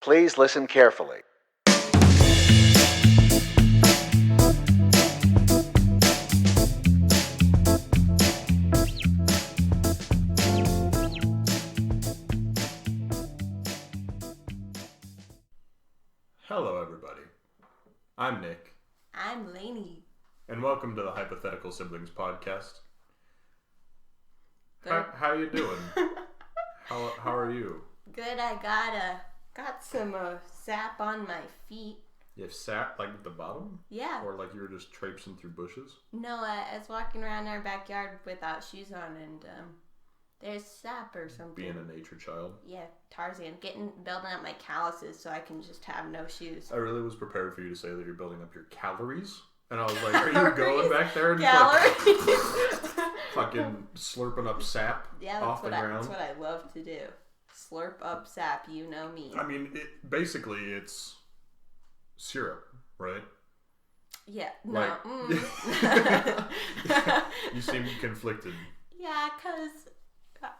Please listen carefully. Hello, everybody. I'm Nick. I'm Lainey. And welcome to the Hypothetical Siblings podcast. Good. How you doing? How are you? Good. I got some sap on my feet. You have sap like at the bottom? Yeah. Or like you were just traipsing through bushes? No, I was walking around our backyard without shoes on, and there's sap or something. Being a nature child. Yeah, Tarzan, building up my calluses so I can just have no shoes. I really was prepared for you to say that you're building up your calories. And I was like, are you going back there and fucking slurping up sap off the ground? That's what I love to do. Slurp up sap, you know me. I mean, basically it's syrup, right? Yeah, no. You seem conflicted. Yeah, because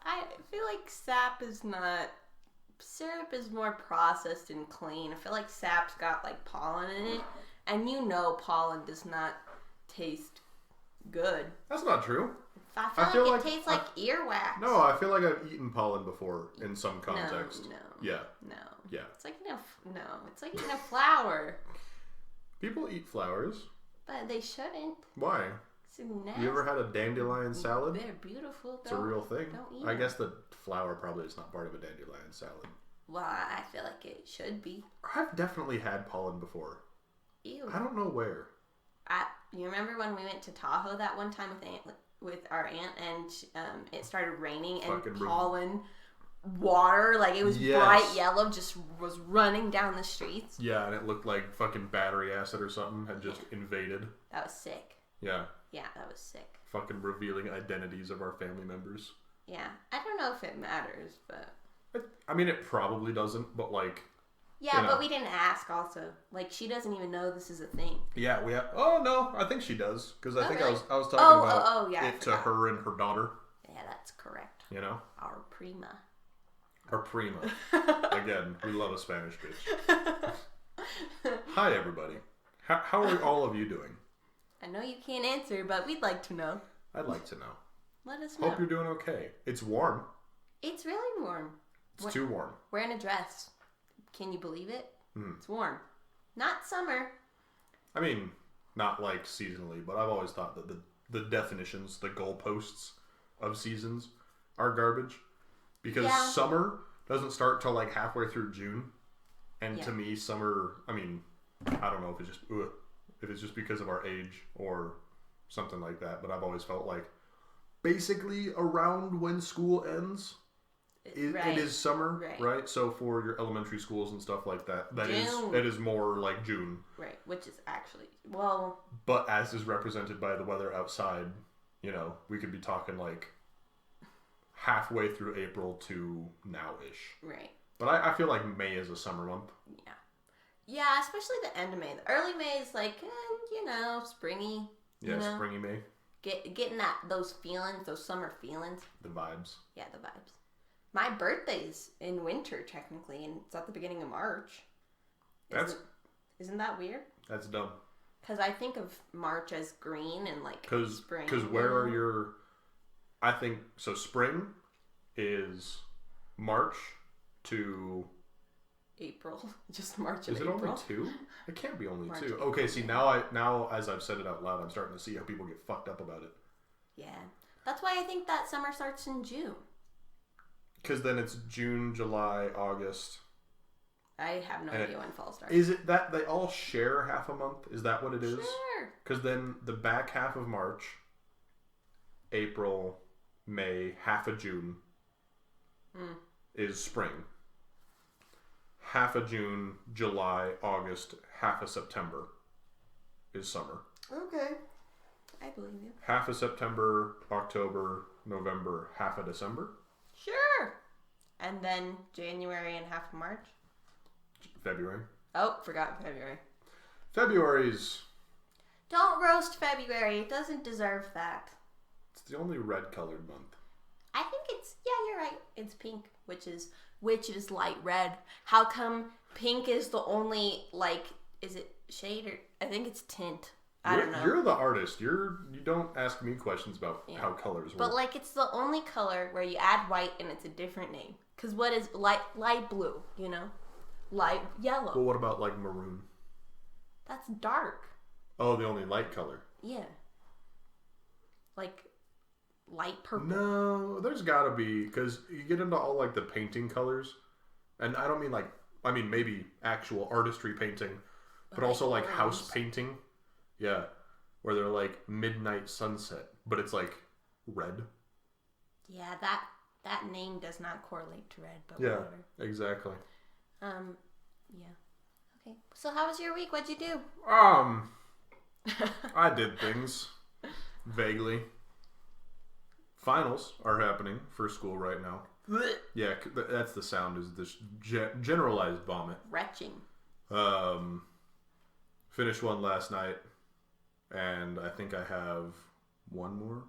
I feel like syrup is more processed and clean. I feel like sap's got like pollen in it. And you know pollen does not taste good. That's not true. I feel like it tastes like earwax. No, I feel like I've eaten pollen before in some context. No. Yeah. No. Yeah. It's like eating a flower. People eat flowers. But they shouldn't. Why? It's nasty. You ever had a dandelion salad? They're beautiful. It's a real thing. Don't eat I guess the flower probably is not part of a dandelion salad. Well, I feel like it should be. I've definitely had pollen before. Ew. I don't know where. You remember when we went to Tahoe that one time with our aunt, and it started raining and Fucking pollen water, like it was bright yellow, just was running down the streets. Yeah, and it looked like fucking battery acid or something had just invaded. That was sick. Yeah. Yeah, that was sick. Fucking revealing identities of our family members. Yeah, I don't know if it matters, but I mean, it probably doesn't, but like. Yeah, but we didn't ask also. Like, she doesn't even know this is a thing. Yeah, we have... Oh, no, I think she does. Because I think really? I was talking about yeah, it to her and her daughter. Yeah, that's correct. You know? Our prima. Our prima. Again, we love a Spanish bitch. Hi, everybody. How are all of you doing? I know you can't answer, but we'd like to know. I'd like to know. Let us know. Hope you're doing okay. It's warm. It's really warm. It's too warm. Wearing a dress. Can you believe it? Mm. It's warm. Not summer. I mean, not like seasonally, but I've always thought that the definitions, the goalposts of seasons are garbage. Because summer doesn't start till like halfway through June. And to me, summer, I mean, I don't know if it's just because of our age or something like that, but I've always felt like basically around when school ends. It is summer, right? So for your elementary schools and stuff like that, it is more like June. Right, which is actually, well... But as is represented by the weather outside, you know, we could be talking like halfway through April to now-ish. Right. But I feel like May is a summer month. Yeah. Yeah, especially the end of May. The early May is like, springy. Yeah, springy May. Getting those feelings, those summer feelings. The vibes. Yeah, the vibes. My birthday's in winter, technically, and it's at the beginning of March. Isn't that weird? That's dumb. Because I think of March as green and, like, spring. Because where are your... I think... So spring is March to... April. Just March and April. Is it only 2? It can't be only 2. Okay, see, now as I've said it out loud, I'm starting to see how people get fucked up about it. Yeah. That's why I think that summer starts in June. Because then it's June, July, August. I have no idea when fall starts. Is it that they all share half a month? Is that what it is? Sure. Because then the back half of March, April, May, half of June is spring. Half of June, July, August, half of September is summer. Okay. I believe you. Half of September, October, November, half of December. Sure. And then January and half of March? February. Oh, forgot February. February's... Don't roast February. It doesn't deserve that. It's the only red-colored month. I think it's... Yeah, you're right. It's pink, which is light red. How come Pink is the only, like, is it shade or... I think it's tint. I don't know. You're the artist. You don't ask me questions about how colors work. But, like, it's the only color where you add white and it's a different name. Because what is light blue, you know? Light yellow. Well, what about, like, maroon? That's dark. Oh, the only light color. Yeah. Like, light purple. No, there's gotta be, because you get into all, like, the painting colors. And I don't mean, like, I mean, maybe actual artistry painting, but also, like, house painting. Yeah. Where they're, like, midnight sunset, but it's, like, red. Yeah, that name does not correlate to red, but whatever. Exactly. Yeah. Okay. So how was your week? What'd you do? I did things. Vaguely. Finals are happening for school right now. Yeah, that's the sound, is this generalized vomit. Retching. Finished one last night, and I think I have one more.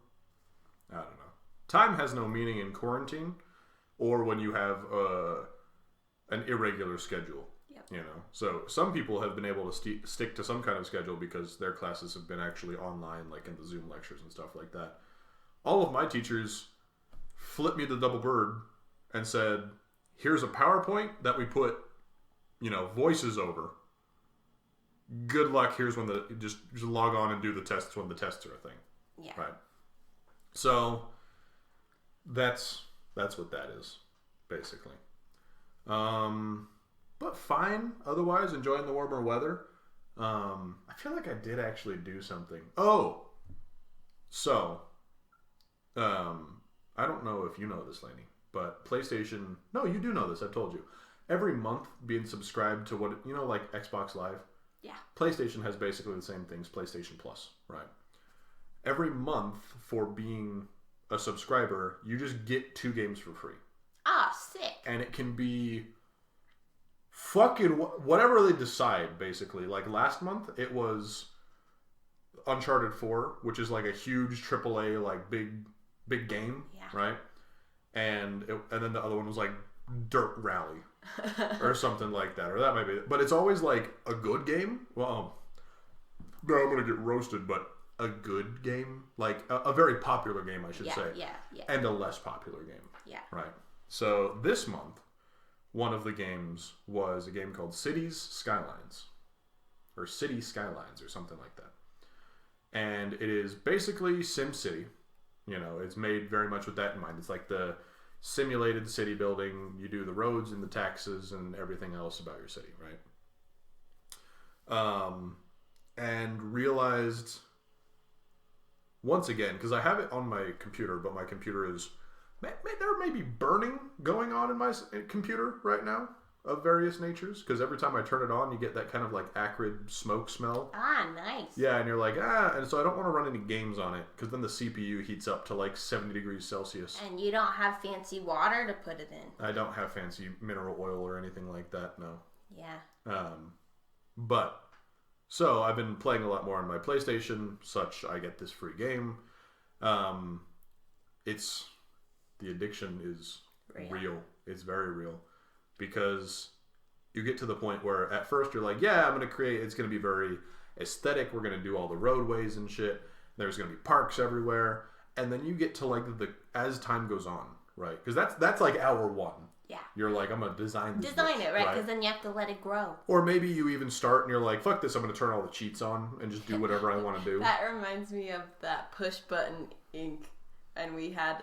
I don't know. Time has no meaning in quarantine, or when you have an irregular schedule. Yep. You know, so some people have been able to stick to some kind of schedule because their classes have been actually online, like in the Zoom lectures and stuff like that. All of my teachers flipped me the double bird and said, here's a PowerPoint that we put, you know, voices over. Good luck. Here's when just log on and do the tests when the tests are a thing. Yeah. Right. So that's what that is, basically. But fine. Otherwise, enjoying the warmer weather. I feel like I did actually do something. Oh, so I don't know if you know this, Lainey, but PlayStation. No, you do know this. I've told you. Every month, being subscribed to what you know, like Xbox Live. Yeah. PlayStation has basically the same things. PlayStation Plus, right? Every month for being a subscriber, you just get 2 games for free. Ah, sick. And it can be fucking whatever they decide, basically. Like last month, it was Uncharted 4, which is like a huge AAA, like big game, right? And then the other one was like Dirt Rally or something like that, or that might be it. But it's always like a good game. Well, no, I'm gonna get roasted, but a good game, like a very popular game, I should say. Yeah. And a less popular game. Yeah. Right. So this month, one of the games was a game called Cities Skylines, or City Skylines, or something like that. And it is basically SimCity. You know, it's made very much with that in mind. It's like the simulated city building. You do the roads and the taxes and everything else about your city, right? And realized once again, because I have it on my computer, but my computer is there may be burning going on in my computer right now of various natures, because every time I turn it on, you get that kind of like acrid smoke smell. Ah, nice. Yeah, and you're like, and so I don't want to run any games on it, because then the CPU heats up to like 70 degrees Celsius. And you don't have fancy water to put it in. I don't have fancy mineral oil or anything like that, no. Yeah. But, so I've been playing a lot more on my PlayStation, such I get this free game. The addiction is real. It's very real. Because you get to the point where at first you're like, yeah, it's going to be very aesthetic. We're going to do all the roadways and shit. There's going to be parks everywhere. And then you get to like as time goes on, right? Because that's like hour 1. Yeah. You're like, I'm going to design it, right? Because then you have to let it grow. Or maybe you even start and you're like, fuck this, I'm going to turn all the cheats on and just do whatever I want to do. That reminds me of that push button ink. And we had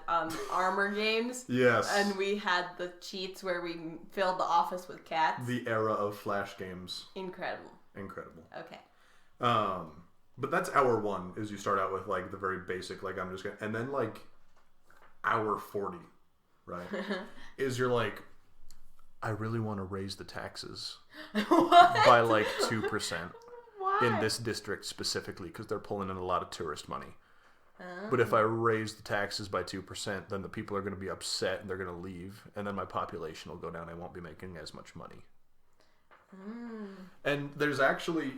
armor games. Yes. And we had the cheats where we filled the office with cats. The era of Flash games. Incredible. Okay. But that's hour 1 is you start out with like the very basic, like I'm just gonna, and then like hour 40, right? is you're like, I really want to raise the taxes by like 2% in this district specifically, because they're pulling in a lot of tourist money. But if I raise the taxes by 2%, then the people are going to be upset and they're going to leave, and then my population will go down. I won't be making as much money. And there's actually,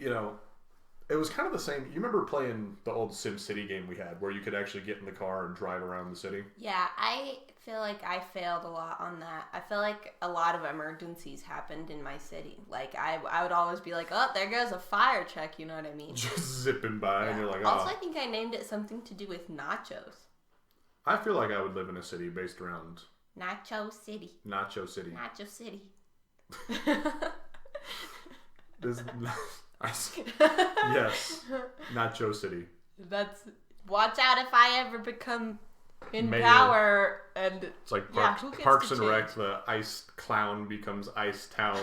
It was kind of the same. You remember playing the old SimCity game we had where you could actually get in the car and drive around the city? Yeah, I feel like I failed a lot on that. I feel like a lot of emergencies happened in my city. Like, I would always be like, oh, there goes a fire truck, you know what I mean? Just zipping by, and you're like, oh. Also, I think I named it something to do with nachos. I feel like I would live in a city based around... Nacho City. Nacho City. Nacho City. Yes. Nacho City. That's... Watch out if I ever become in Mayor. Power and... It's like Parks and Rec, the Ice Clown becomes Ice Town,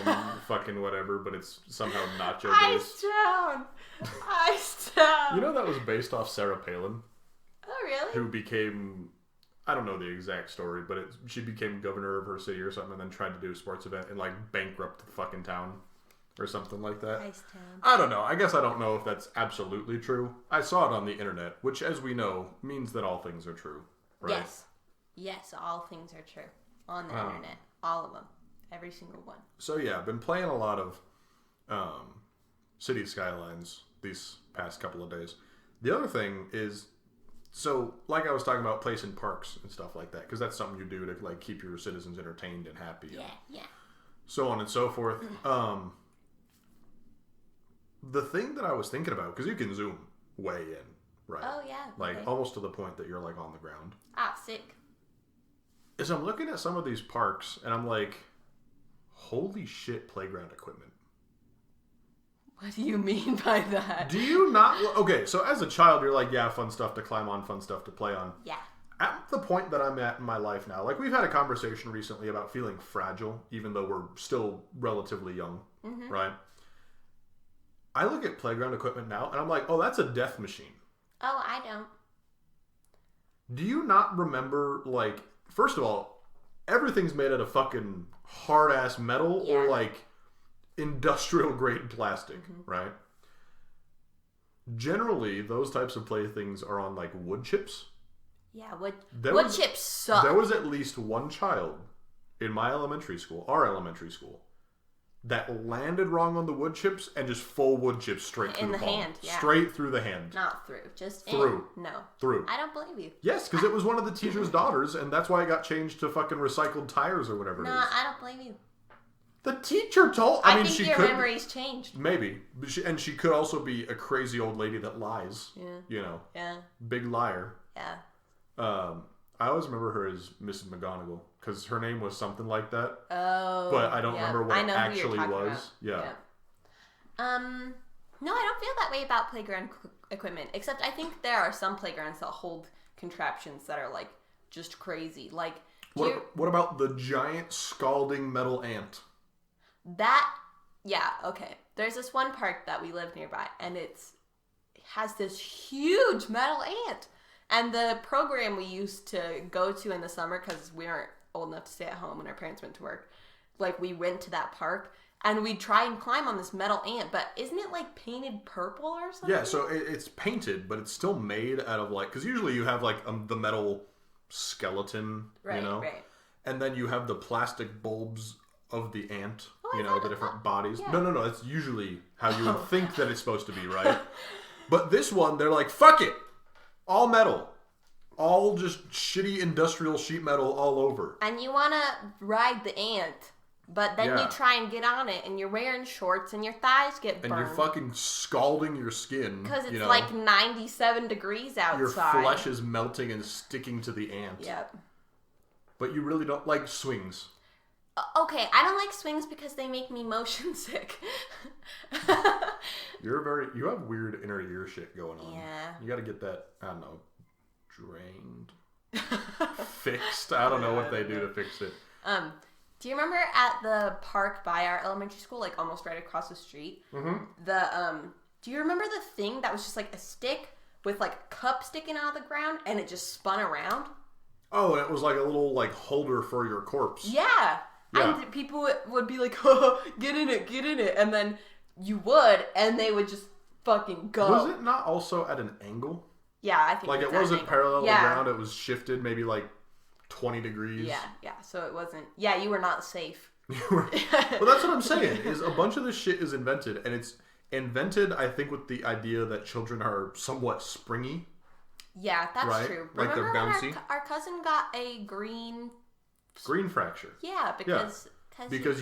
fucking whatever, but it's somehow nacho based. Ice Town! Ice Town! You know that was based off Sarah Palin? Oh, really? Who became... I don't know the exact story, but she became governor of her city or something and then tried to do a sports event and like bankrupt the fucking town or something like that. Ice Town. I don't know. I guess I don't know if that's absolutely true. I saw it on the internet, which as we know means that all things are true. Right? Yes. Yes, all things are true. On the internet. All of them. Every single one. So yeah, I've been playing a lot of City Skylines these past couple of days. The other thing is... So, like I was talking about placing parks and stuff like that, because that's something you do to like keep your citizens entertained and happy. Yeah. So on and so forth. The thing that I was thinking about, because you can zoom way in, right? Oh, yeah. Like, almost to the point that you're like on the ground. Ah, sick. Is I'm looking at some of these parks, and I'm like, holy shit, playground equipment. What do you mean by that? Do you not... Okay, so as a child, you're like, yeah, fun stuff to climb on, fun stuff to play on. Yeah. At the point that I'm at in my life now, like we've had a conversation recently about feeling fragile, even though we're still relatively young, right? I look at playground equipment now, and I'm like, oh, that's a death machine. Oh, I don't. Do you not remember, like, first of all, everything's made out of fucking hard-ass metal or, like, industrial-grade plastic, right? Generally, those types of playthings are on, like, wood chips. Yeah, wood chips suck. There was at least one child in my elementary school, our elementary school, that landed wrong on the wood chips and just full wood chips straight through the palm. hand, yeah. Straight through the hand. Not through, just through. No. Through. I don't believe you. Yes, because it was one of the teacher's daughters, and that's why it got changed to fucking recycled tires or whatever it is. No, I don't believe you. The teacher told... I mean, think your memory's changed. Maybe. But she could also be a crazy old lady that lies. Yeah. You know. Yeah. Big liar. Yeah. I always remember her as Mrs. McGonagall, because her name was something like that. Oh. But I don't remember what it actually was. About. Yeah. No, I don't feel that way about playground equipment, except I think there are some playgrounds that hold contraptions that are, like, just crazy. Like... What about the giant scalding metal ant? Yeah, okay. There's this one park that we live nearby, and it has this huge metal ant. And the program we used to go to in the summer, because we weren't old enough to stay at home when our parents went to work, like, we went to that park, and we'd try and climb on this metal ant, but isn't it, like, painted purple or something? Yeah, so it's painted, but it's still made out of, like, because usually you have, like, the metal skeleton, you know? Right. And then you have the plastic bulbs of the ant, the different bodies. Yeah. No, that's usually how you would think that it's supposed to be, right? But this one, they're like, fuck it! All metal. All just shitty industrial sheet metal all over. And you want to ride the ant, but then you try and get on it, and you're wearing shorts, and your thighs get burned. And you're fucking scalding your skin. Because it's like 97 degrees outside. Your flesh is melting and sticking to the ant. Yep. But you really don't like swings. Okay, I don't like swings because they make me motion sick. You have weird inner ear shit going on. Yeah. You gotta get that, I don't know, drained, fixed. I don't know what they do to fix it. Do you remember at the park by our elementary school, like almost right across the street? Mm-hmm. Do you remember the thing that was just like a stick with like a cup sticking out of the ground and it just spun around? Oh, and it was like a little like holder for your corpse. Yeah. And people would be like, oh, get in it. And then you would, and they would just fucking go. Was it not also at an angle? Yeah, I think like it wasn't parallel to the ground, it was shifted maybe like 20 degrees. Yeah, so it wasn't. Yeah, you were not safe. Well, that's what I'm saying, is a bunch of this shit is invented, and invented, I think, with the idea that children are somewhat springy. Yeah, that's right? true. Like Remember they're bouncy? when our cousin got a green fracture. Yeah, because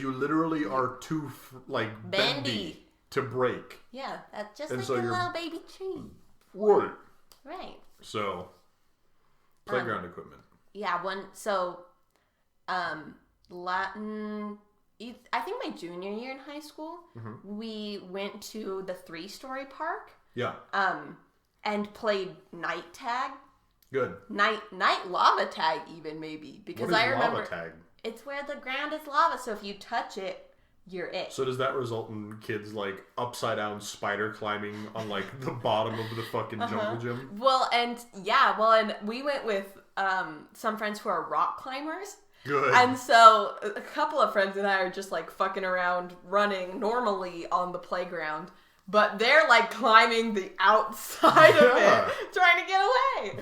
you literally are too bendy to break. Yeah, that's just and like so a little baby tree. Right. Right. So, playground equipment. Yeah, Latin. I think my junior year in high school, we went to the 3-story park. Yeah. And played night tag. Good. Night lava tag, even maybe, because what is I remember lava tag? It's where the ground is lava, so if you touch it, you're it. So does that result in kids like upside down spider climbing on like the bottom of the fucking jungle gym? And we went with some friends who are rock climbers. Good. And so a couple of friends and I are just like fucking around running normally on the playground, but they're like climbing the outside of it, trying to get away.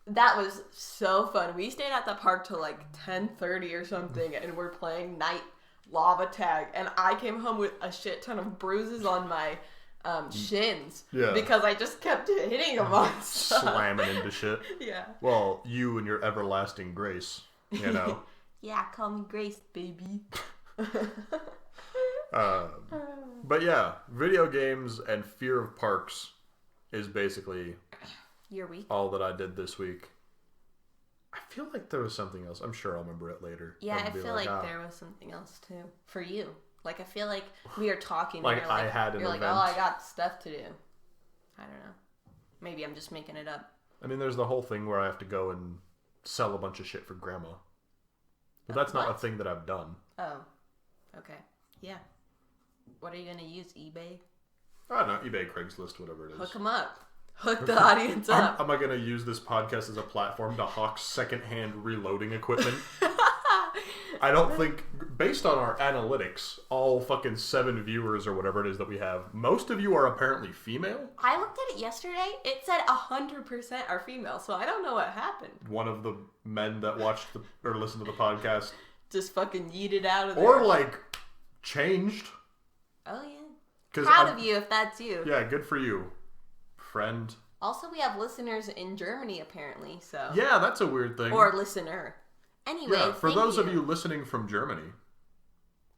That was so fun. We stayed at the park till like 10:30 or something, and we're playing night lava tag, and I came home with a shit ton of bruises on my shins because I just kept hitting them on stuff. Slamming into shit. Yeah. Well, you and your everlasting grace, you know. Yeah, call me Grace, baby. But yeah, video games and fear of parks is basically your week. All that I did this week. I feel like there was something else. I'm sure I'll remember it later. Yeah, I feel like there was something else too for you. Like I feel like we are talking. Like, and you're like I had an You're event. like, oh, I got stuff to do. I don't know. Maybe I'm just making it up. I mean, there's the whole thing where I have to go and sell a bunch of shit for grandma. But that's not a thing that I've done. Oh, okay. Yeah. What are you going to use, eBay? I don't know, eBay, Craigslist, whatever it is. Hook them up. Hook the audience up. Am I going to use this podcast as a platform to hawk secondhand reloading equipment? I don't think, based on our analytics, all fucking 7 viewers or whatever it is that we have, most of you are apparently female. I looked at it yesterday. It said 100% are female, so I don't know what happened. One of the men that watched or listened to the podcast just fucking yeeted out of there. Or like changed. Oh yeah. Proud of you if that's you. Yeah, good for you, friend. Also, we have listeners in Germany apparently, so. Yeah, that's a weird thing. Or listener. Anyway, yeah, for those of you listening from Germany.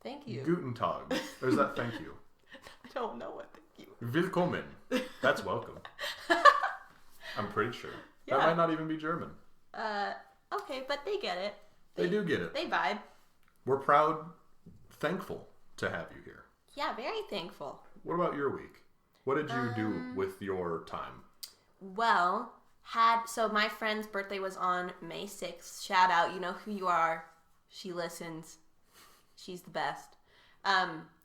Thank you. Guten Tag. There's that thank you. I don't know what thank you. Willkommen. That's welcome. I'm pretty sure. Yeah. That might not even be German. Okay, but they get it. They do get it. They vibe. We're proud, thankful to have you here. Yeah, very thankful. What about your week? What did you do with your time? Well, so my friend's birthday was on May 6th. Shout out, you know who you are. She listens. She's the best.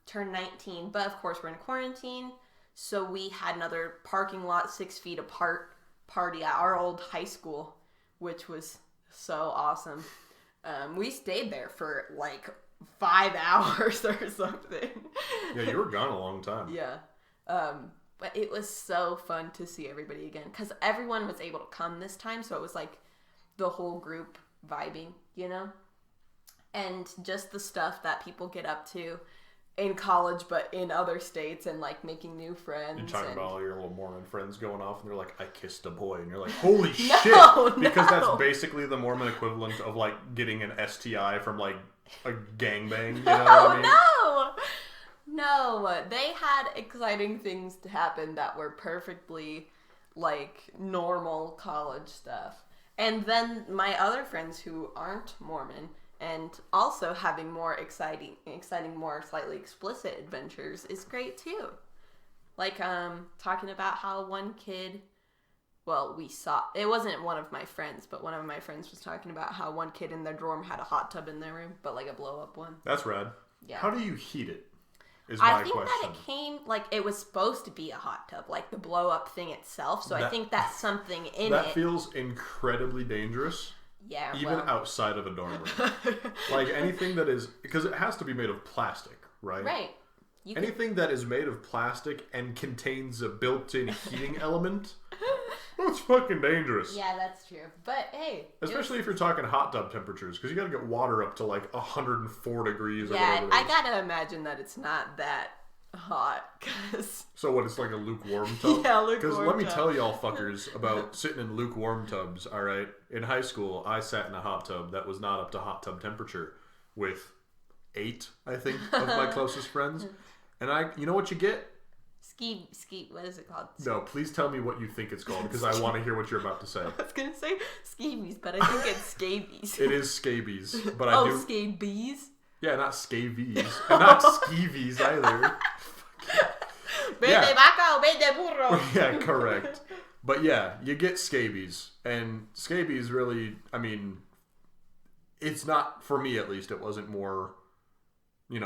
Turned 19, but of course we're in quarantine. So we had another parking lot 6 feet apart party at our old high school, which was so awesome. We stayed there for like 5 hours or something. Yeah, you were gone a long time. Yeah. But it was so fun to see everybody again because everyone was able to come this time. So it was like the whole group vibing, you know? And just the stuff that people get up to in college, but in other states and like making new friends. You're talking about all your little Mormon friends going off and they're like, I kissed a boy. And you're like, holy shit. Because that's basically the Mormon equivalent of like getting an STI from like a gangbang. You know what I mean? No, they had exciting things to happen that were perfectly like normal college stuff. And then my other friends who aren't Mormon and also having more exciting, more slightly explicit adventures is great too. Like talking about how one kid, well, it wasn't one of my friends, but one of my friends was talking about how one kid in their dorm had a hot tub in their room, but like a blow up one. That's rad. Yeah. How do you heat it? I think that it came, like, it was supposed to be a hot tub, like the blow-up thing itself, so I think that's something in it. That feels incredibly dangerous. Yeah, even outside of a dorm room. Like, anything that is... Because it has to be made of plastic, right? Right. Anything that is made of plastic and contains a built-in heating element... That's fucking dangerous. Yeah, that's true. But, hey... Especially if you're talking hot tub temperatures, because you gotta get water up to, like, 104 degrees or whatever whatever it is. I gotta imagine that it's not that hot. Cause... So what, it's like a lukewarm tub? Yeah, lukewarm Because let me tub. tell y'all fuckers about sitting in lukewarm tubs, alright? In high school, I sat in a hot tub that was not up to hot tub temperature with 8, I think, of my closest friends. And you know what you get? Ski, what is it called? No, please tell me what you think it's called, because I want to hear what you're about to say. I was going to say scabies, but I think it's scabies. It is scabies, but I do... scabies? Yeah, not scabies. And not skeevies either. Vete vaca o vete burro. Yeah, correct. But yeah, you get scabies. And scabies really, I mean, it's not, for me at least, it wasn't more,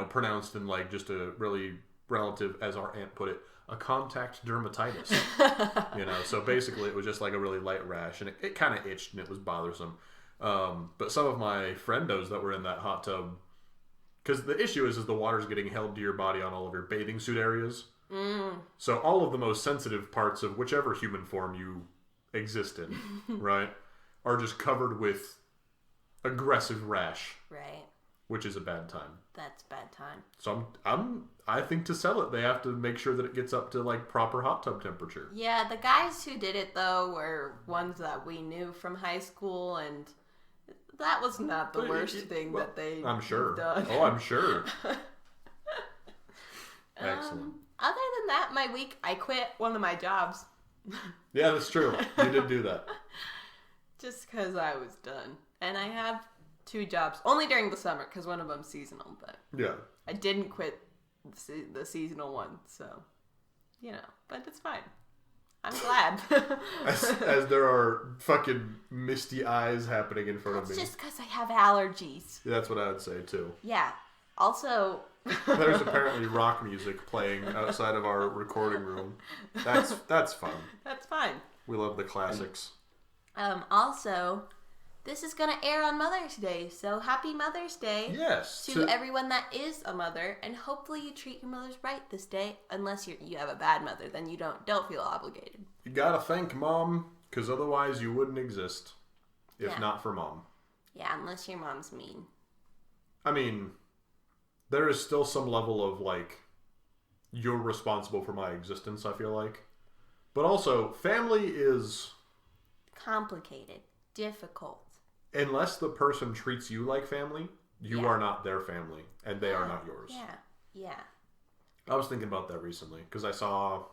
pronounced in like just a really relative, as our aunt put it, a contact dermatitis. So basically it was just like a really light rash, and it kind of itched and it was bothersome. But some of my friendos that were in that hot tub, because the issue is the water's getting held to your body on all of your bathing suit areas. So all of the most sensitive parts of whichever human form you exist in, right, are just covered with aggressive rash. Right. Which is a bad time. That's bad time. So I think to sell it, they have to make sure that it gets up to like proper hot tub temperature. Yeah, the guys who did it though were ones that we knew from high school, and that was not the worst thing that they I'm sure. done. Oh, I'm sure. Excellent. Other than that, my week, I quit one of my jobs. Yeah, that's true. You did do that. Just because I was done. And I have 2 jobs. Only during the summer, because one of them's seasonal. But yeah, I didn't quit the seasonal one, so, but it's fine. I'm glad. as there are fucking misty eyes happening in front of me. It's just because I have allergies. Yeah, that's what I would say, too. Yeah. Also... There's apparently rock music playing outside of our recording room. That's fun. That's fine. We love the classics. Also, this is going to air on Mother's Day, so happy Mother's Day. Yes. To everyone that is a mother, and hopefully you treat your mothers right this day, unless you have a bad mother, then you don't feel obligated. You gotta thank Mom, because otherwise you wouldn't exist if not for Mom. Yeah, unless your mom's mean. I mean... There is still some level of, like, you're responsible for my existence, I feel like. But also, family is... complicated. Difficult. Unless the person treats you like family, you are not their family, and they are not yours. Yeah. I was thinking about that recently, because I saw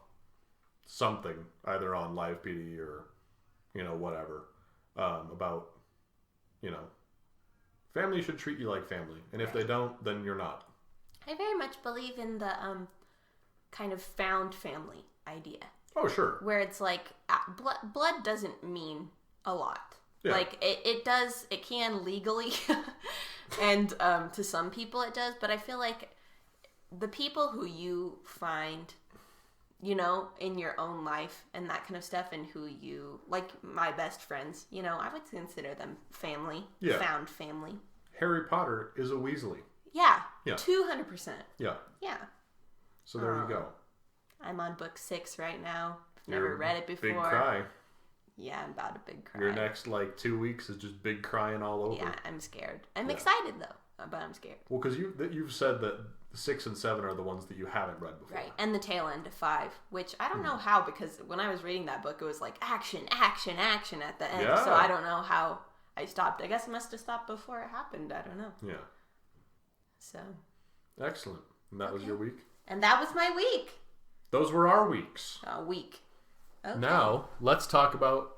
something, either on Live PD or, whatever, about, family should treat you like family. And if they don't, then you're not. I very much believe in the kind of found family idea. Oh, sure. Where it's like, blood doesn't mean a lot. Yeah. Like, it can legally, and to some people it does, but I feel like the people who you find, in your own life and that kind of stuff, and who you, like my best friends, I would consider them family, found family. Harry Potter is a Weasley. Yeah. 200%. Yeah. Yeah. So there you go. I'm on book 6 right now. Never read it before. Big cry. Yeah, I'm about a big cry. Your next 2 weeks is just big crying all over. Yeah, I'm scared. I'm excited though, but I'm scared. Well, because you've said that 6 and 7 are the ones that you haven't read before. Right, and the tail end of 5, which I don't know how, because when I was reading that book, it was like action, action, action at the end. Yeah. So I don't know how I stopped. I guess I must have stopped before it happened. I don't know. Yeah. So. Excellent. And that was your week? And that was my week. Those were our weeks. A week. Okay. Now, let's talk about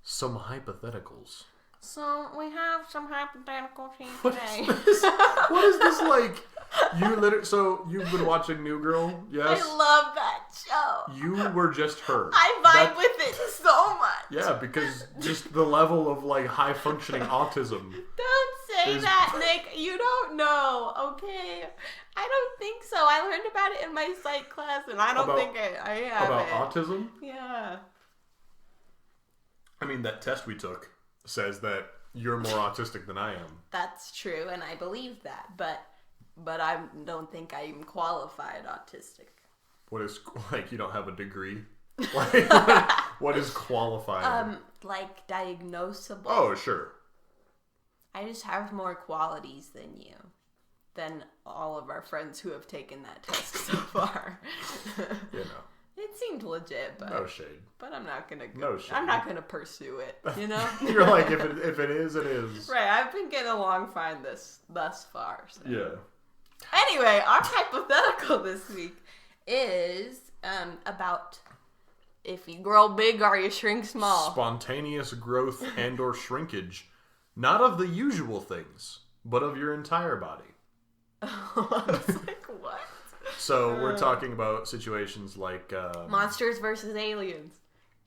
some hypotheticals. So, we have some hypotheticals here today. What is this like? So, you've been watching New Girl, yes? I love that show. You were just her. I vibe with it so much. Yeah, because just the level of, high-functioning autism. Don't say that, Nick. You don't know, okay? I don't think so. I learned about it in my psych class, and I don't think I have about it. About autism? Yeah. I mean, that test we took says that you're more autistic than I am. That's true, and I believe that, but I don't think I'm qualified autistic. What is, you don't have a degree? What is qualified? Diagnosable. Oh, sure. I just have more qualities than you. than all of our friends who have taken that test so far. You know. It seemed legit, but no shade. But I'm not gonna. No shade. I'm not gonna pursue it. You know. You're like, if it is, it is. Right. I've been getting along fine thus far. So. Yeah. Anyway, our hypothetical this week is about if you grow big or you shrink small. Spontaneous growth and or shrinkage, not of the usual things, but of your entire body. I was like, what? So we're talking about situations like Monsters versus Aliens.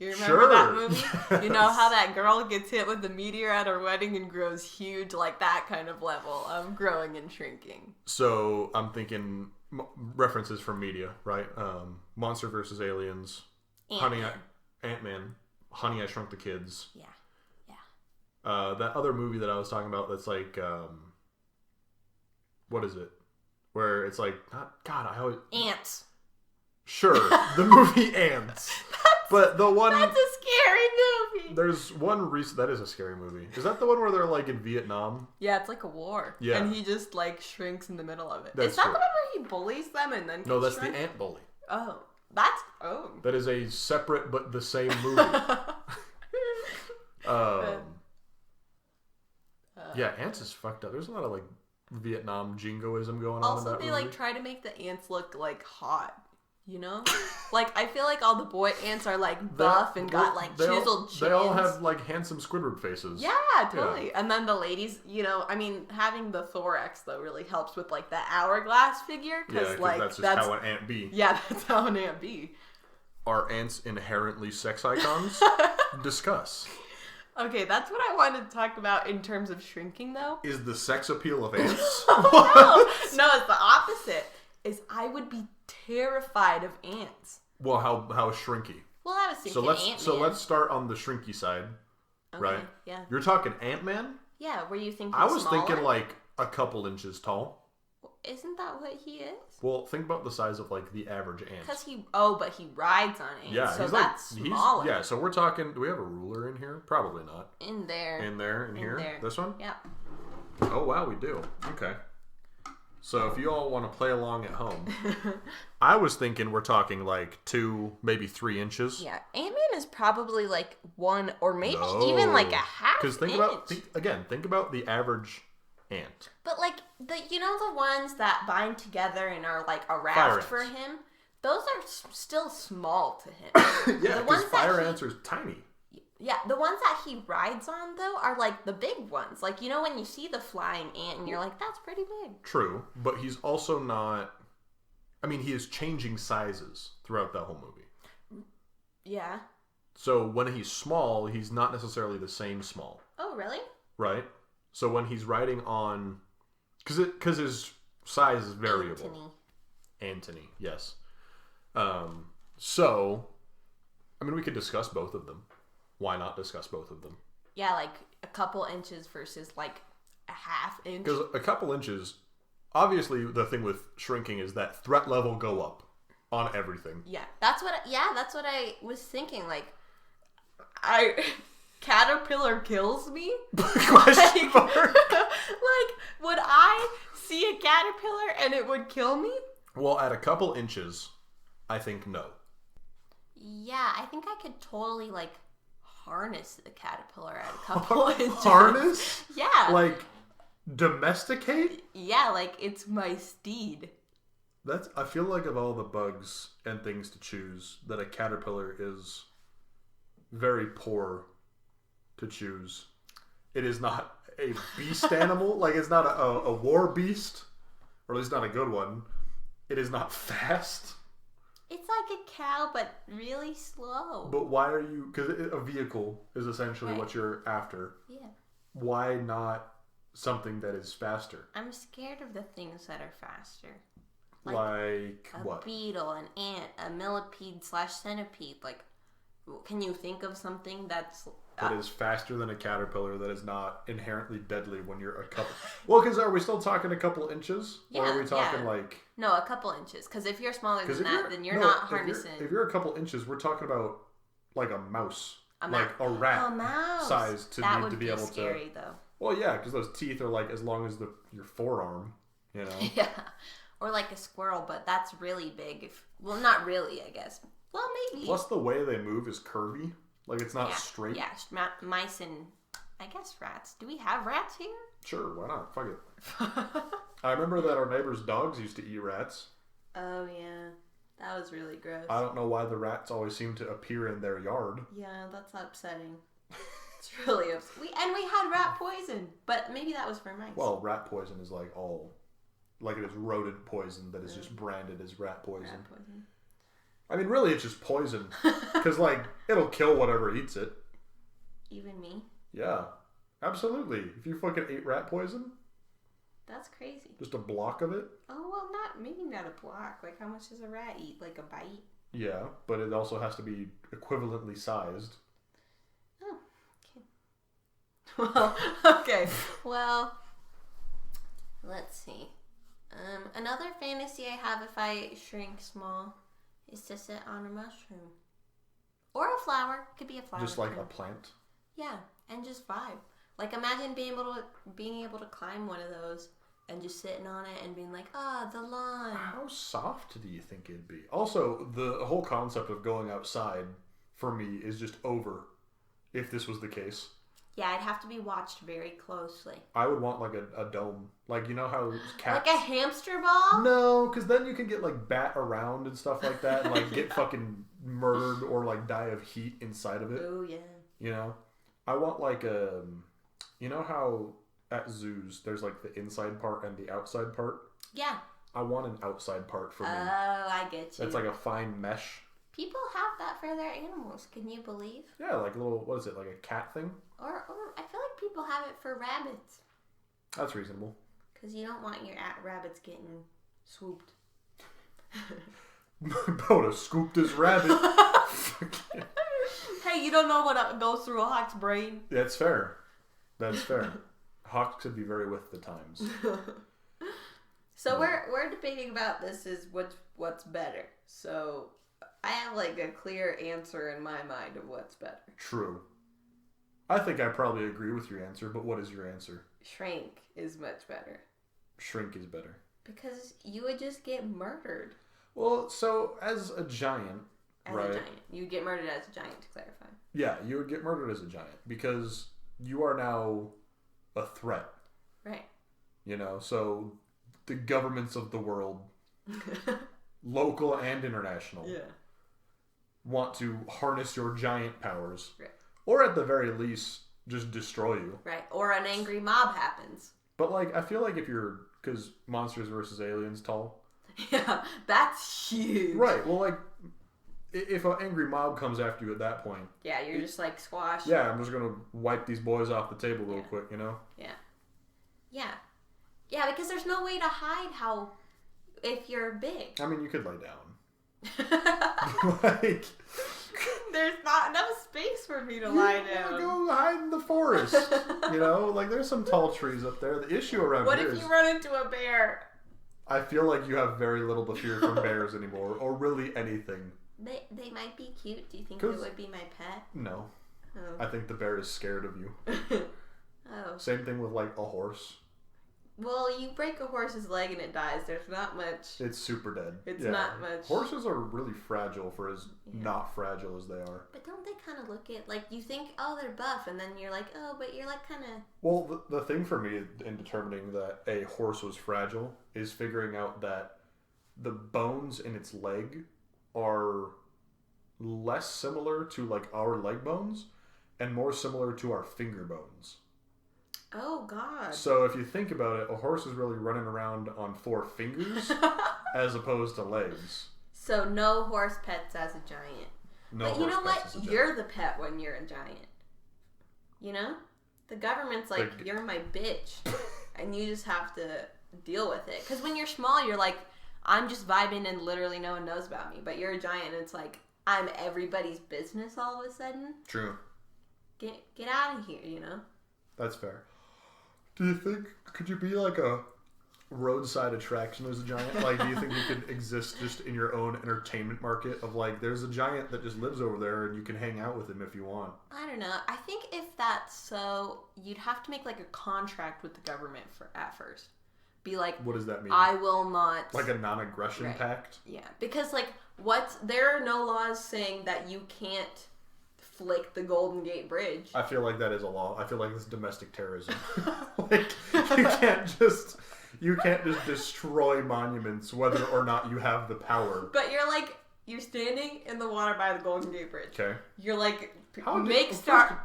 You remember that movie? Yes. You know how that girl gets hit with the meteor at her wedding and grows huge, like that kind of level of growing and shrinking. So I'm thinking references from media, right? Monster versus Aliens, Ant-Man, Honey, I Shrunk the Kids. Yeah. That other movie that I was talking about that's like, what is it? Where it's like, Ants. Sure, the movie Ants. But the one... That's a scary movie. There's one recent... That is a scary movie. Is that the one where they're like in Vietnam? Yeah, it's like a war. Yeah. And he just like shrinks in the middle of it. That's is that true. the one where he bullies them and then No, that's shrunk? the Ant Bully. Oh. That is a separate but the same movie. Yeah, Ants is fucked up. There's a lot of like Vietnam jingoism going on in that movie. Also, they like try to make the ants look like hot. You know? Like, I feel like all the boy ants are like buff and got like chiseled chins. They all have like handsome Squidward faces. Yeah, totally. Yeah. And then the ladies, you know, I mean, having the thorax though really helps with like the hourglass figure. Cause like that's just how an ant be. Yeah, that's how an ant be. Are ants inherently sex icons? Discuss. Okay, that's what I wanted to talk about in terms of shrinking though. Is the sex appeal of ants? No, it's the opposite. Is I would be terrified of ants. Well, how shrinky? Well, I was thinking Ant-Man. So let's start on the shrinky side, okay, right? Yeah. You're talking Ant-Man? Yeah, were you thinking I was smaller? thinking like a couple inches tall. Isn't that what he is? Well, think about the size of like the average ant. Because he rides on ants. Yeah, so that's smaller. Yeah, so we're talking. Do we have a ruler in here? Probably not. In there. In here. There. This one? Yeah. Oh wow, we do. Okay. So if you all want to play along at home, I was thinking we're talking like 2, maybe 3 inches. Yeah, Ant-Man is probably like 1 or maybe even like a half inch. Because think about the average ant. But like the ones that bind together and are like a raft for him, those are still small to him. Yeah, because fire ants are tiny. Yeah, the ones that he rides on, though, are, like, the big ones. Like, you know when you see the flying ant and you're like, that's pretty big. True, but he's also not... I mean, he is changing sizes throughout that whole movie. Yeah. So when he's small, he's not necessarily the same small. Oh, really? Right? So when he's riding on... Because his size is variable. Antony, yes. So, I mean, we could discuss both of them. Why not discuss both of them? Yeah, like a couple inches versus like a half inch. Because a couple inches, obviously the thing with shrinking is that threat level go up on everything. Yeah, that's what I was thinking. Like, caterpillar kills me? Question mark. Like, would I see a caterpillar and it would kill me? Well, at a couple inches, I think no. Yeah, I think I could totally like harness the caterpillar at a couple inches. Harness? Yeah. Like domesticate? Yeah, like it's my steed. I feel like of all the bugs and things to choose, that a caterpillar is very poor to choose. It is not a beast animal. Like it's not a war beast, or at least not a good one. It is not fast. It's like a cow, but really slow. But why are you... Because a vehicle is essentially right. what you're after. Yeah. Why not something that is faster? I'm scared of the things that are faster. Like what? A beetle, an ant, a millipede/centipede. Like, can you think of something that is faster than a caterpillar that is not inherently deadly when you're a couple... Well, because are we still talking a couple inches? Yeah, or are we talking like... No, a couple inches. Because if you're smaller than that, then you're not harnessing... If you're a couple inches, we're talking about like a mouse. Like a rat size to that need would to be able scary, though. Well, yeah, because those teeth are like as long as your forearm. You know? Yeah. Or like a squirrel, but that's really big. Well, not really, I guess. Well, maybe. Plus, the way they move is curvy. Like, it's not straight. Yeah, mice and, I guess, rats. Do we have rats here? Sure, why not? Fuck it. I remember that our neighbor's dogs used to eat rats. Oh, yeah. That was really gross. I don't know why the rats always seem to appear in their yard. Yeah, that's upsetting. It's really upsetting. And we had rat poison, but maybe that was for mice. Well, rat poison is like all... Like it is rodent poison that is just branded as rat poison. Rat poison. I mean, really, it's just poison. Because, like, it'll kill whatever eats it. Even me? Yeah. Absolutely. If you fucking ate rat poison... That's crazy. Just a block of it? Oh, well, maybe not a block. Like, how much does a rat eat? Like a bite? Yeah, but it also has to be equivalently sized. Oh, okay. Well, okay. Well, let's see. Another fantasy I have if I shrink small is to sit on a mushroom. Or a flower. Could be a flower. Just like too. a plant? Yeah, and just vibe. Like, imagine being able to climb one of those and just sitting on it and being like, the lawn. How soft do you think it'd be? Also, the whole concept of going outside, for me, is just over, if this was the case. Yeah, I'd have to be watched very closely. I would want, like, a dome. Like, you know how cats... Like a hamster ball? No, because then you can get, like, bat around and stuff like that and, like, get fucking murdered or, like, die of heat inside of it. Oh, yeah. You know? I want, like, a... You know how at zoos there's, like, the inside part and the outside part? Yeah. I want an outside part for me. Oh, I get you. It's like a fine mesh. People have that for their animals. Can you believe? Yeah, like a little, what is it, like a cat thing? Or I feel like people have it for rabbits. That's reasonable. Because you don't want your rabbits getting swooped. Boda scooped his rabbit. Hey, you don't know what goes through a hawk's brain. That's fair. That's fair. Hawks could be very with the times. So we're debating about this is what's better. So I have like a clear answer in my mind of what's better. True. I think I probably agree with your answer, but what is your answer? Shrink is much better. Shrink is better. Because you would just get murdered. Well, so as a giant, right? As a giant. You would get murdered as a giant, to clarify. Yeah, you would get murdered as a giant because you are now a threat. Right. You know, so the governments of the world, local and international, want to harness your giant powers. Right. Or at the very least, just destroy you. Right. Or an angry mob happens. But, like, I feel like if you're... Because Monsters vs. Aliens tall. Yeah, that's huge. Right. Well, like, if an angry mob comes after you at that point... Yeah, you're just, like, squashed. Yeah, I'm just going to wipe these boys off the table real quick, you know? Yeah. Yeah. Yeah, because there's no way to hide how... If you're big. I mean, you could lay down. Like... There's not enough space for me to lie down. Go hide in the forest. You know, like there's some tall trees up there. The issue around what here if is you run into a bear? I feel like you have very little to fear from bears anymore, or really anything. They might be cute. Do you think it would be my pet? No. Oh. I think the bear is scared of you. Oh. Same thing with like a horse. Well, you break a horse's leg and it dies. There's not much. It's super dead. It's not much. Horses are really fragile for as not fragile as they are. But don't they kind of look at, like, you think, oh, they're buff, and then you're like, oh, but you're like kind of... Well, the thing for me in determining that a horse was fragile is figuring out that the bones in its leg are less similar to, like, our leg bones and more similar to our finger bones. Oh, God. So if you think about it, a horse is really running around on 4 fingers as opposed to legs. So no horse pets as a giant. No, but you know what? You're the pet when you're a giant. You know? The government's like, you're my bitch. And you just have to deal with it. Because when you're small, you're like, I'm just vibing and literally no one knows about me. But you're a giant and it's like, I'm everybody's business all of a sudden. True. Get out of here, you know? That's fair. Do you think, could you be like a roadside attraction as a giant? Like, do you think you could exist just in your own entertainment market of like, there's a giant that just lives over there and you can hang out with him if you want? I don't know. I think if that's so, you'd have to make like a contract with the government at first. be like, what does that mean? I will not. Like a non-aggression pact? Yeah, because like there are no laws saying that you can't flick the Golden Gate Bridge. I feel like that is a law. I feel like it's domestic terrorism. Like you can't just destroy monuments whether or not you have the power. But you're standing in the water by the Golden Gate Bridge. Okay. You're like, how deep is that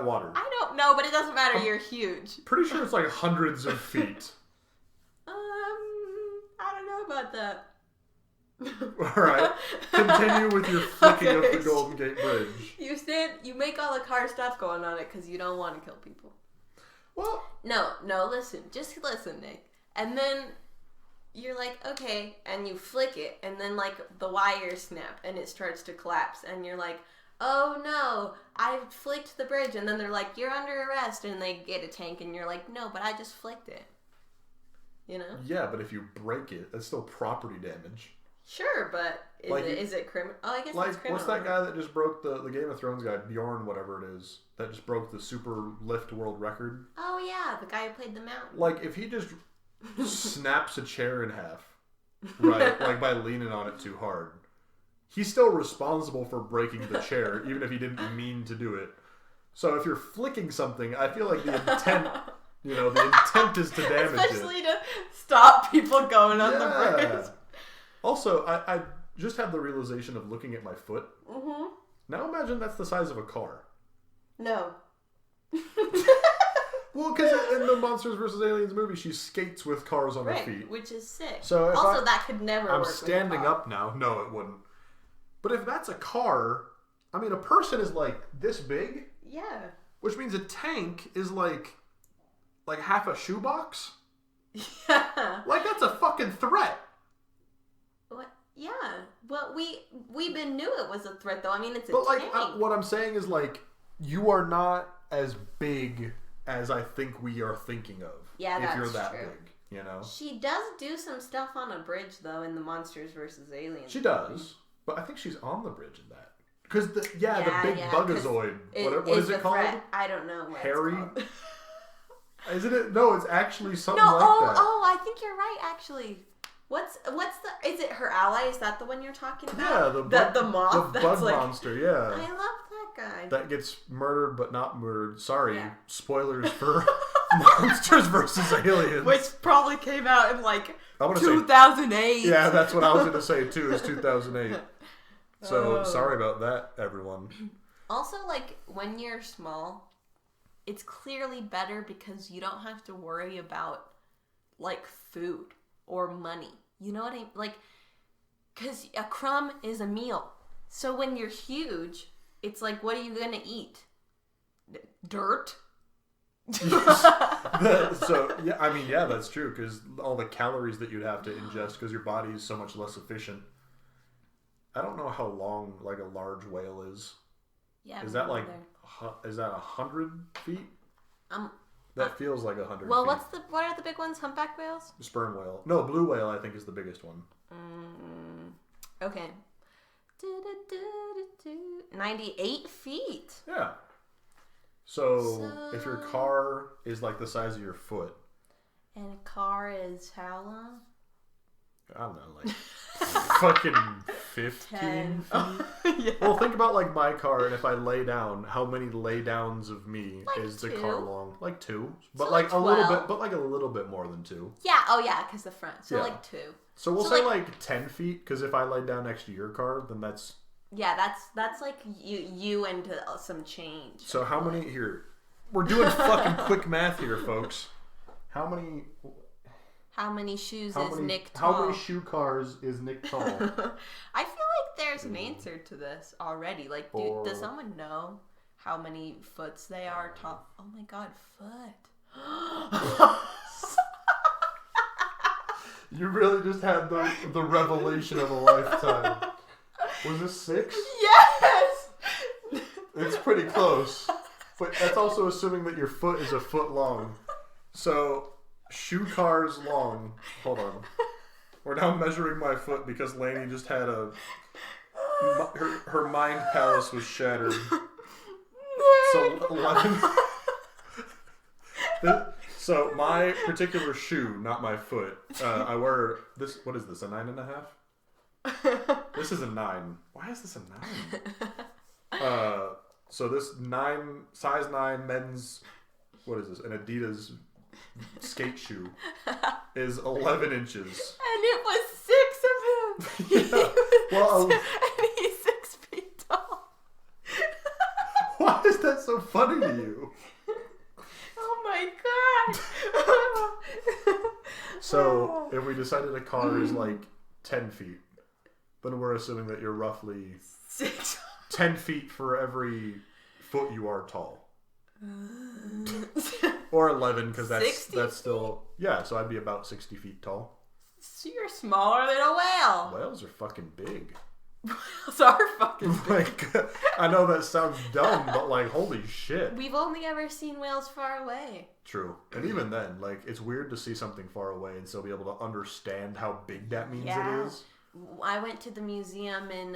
water? I don't know, but it doesn't matter. You're huge. Pretty sure it's like hundreds of feet. I don't know about that. Alright. Continue with your flicking of the Golden Gate Bridge. You make all the car stuff going on it because you don't want to kill people. Well, No, listen. Just listen, Nick. And then you're like, okay, and you flick it, and then like the wires snap and it starts to collapse, and you're like, oh no, I flicked the bridge, and then they're like, you're under arrest, and they get a tank, and you're like, no, but I just flicked it. You know? Yeah, but if you break it, that's still property damage. Sure, but is it criminal? Oh, I guess like, it's criminal. What's that guy that just broke the Game of Thrones guy, Bjorn, whatever it is, that just broke the super lift world record? Oh yeah, the guy who played the mountain. Like, if he just snaps a chair in half, right, like by leaning on it too hard, he's still responsible for breaking the chair, even if he didn't mean to do it. So if you're flicking something, I feel like the intent, the intent is to damage Especially to stop people going on the bridge. Also, I just had the realization of looking at my foot. Mm-hmm. Now imagine that's the size of a car. No. Well, because in the Monsters vs. Aliens movie, she skates with cars on her feet. Which is sick. So also, that could never work. I'm standing up now. No, it wouldn't. But if that's a car, I mean, a person is like this big. Yeah. Which means a tank is like half a shoebox. Yeah. Like, that's a fucking threat. What? Yeah. Well, we been knew it was a threat, though. I mean, it's a tank. But what I'm saying is you are not as big as I think we are thinking of. Yeah, if that's you're that true. big, She does do some stuff on a bridge, though, in the Monsters vs. Aliens. She does, but I think she's on the bridge in that. Because the big bugazoid. What is it called? Threat. I don't know. What Harry. It's Isn't it? No, it's actually something like that. I think you're right. Actually, what's the? Is it her ally? Is that the one you're talking about? Yeah, the moth. The bug monster. Yeah. I love that guy. That gets murdered but not murdered. Sorry, spoilers for Monsters vs. Aliens, which probably came out in 2008. Yeah, that's what I was gonna say too. Is 2008. So sorry about that, everyone. Also, when you're small, it's clearly better because you don't have to worry about food or money. You know what I mean? Because a crumb is a meal. So when you're huge, it's what are you gonna eat? Dirt. That's true, because all the calories that you'd have to ingest because your body is so much less efficient. I don't know how long a large whale is. Yeah. Is that is that 100 feet? That feels like 100 well, feet. What are the big ones? Humpback whales? Sperm whale. No, blue whale I think is the biggest one. Okay. 98 feet. Yeah. So if your car is the size of your foot. And a car is how long? I don't know, fucking 15 feet. Yeah. Well, think about my car, and if I lay down, how many lay downs of me is the car long? 2, but so a little bit, but a little bit more than 2. Yeah. Oh yeah, because the front. So 2. So we'll say 10 feet, because if I lay down next to your car, then that's. Yeah, that's you and some change. So how many here? We're doing fucking quick math here, folks. How many shoes is Nick tall? How many shoe cars is Nick tall? I feel like there's an answer to this already. Does someone know how many foots they are tall? Oh my god, foot. You really just had the revelation of a lifetime. Was this 6? Yes! It's pretty close. But that's also assuming that your foot is a foot long. So, shoe cars long. Hold on. We're now measuring my foot because Lainey just had her mind palace was shattered. So 11. So my particular shoe, not my foot, I wear this. What is this? A 9.5? This is a 9. Why is this a 9? So this size 9 men's, what is this? An Adidas skate shoe is 11 inches. And it was 6 of him. Yeah. Well, and he's 6 feet tall. Why is that so funny to you? Oh my god. So if we decided a car is like 10 feet, then we're assuming that you're roughly 10 feet for every foot you are tall. Or 11, because that's still... Yeah, so I'd be about 60 feet tall. So you're smaller than a whale. Whales are fucking big. Whales are fucking big. Like, I know that sounds dumb, but like, holy shit. We've only ever seen whales far away. True. And even then, like, it's weird to see something far away and still be able to understand how big that means it is. I went to the museum in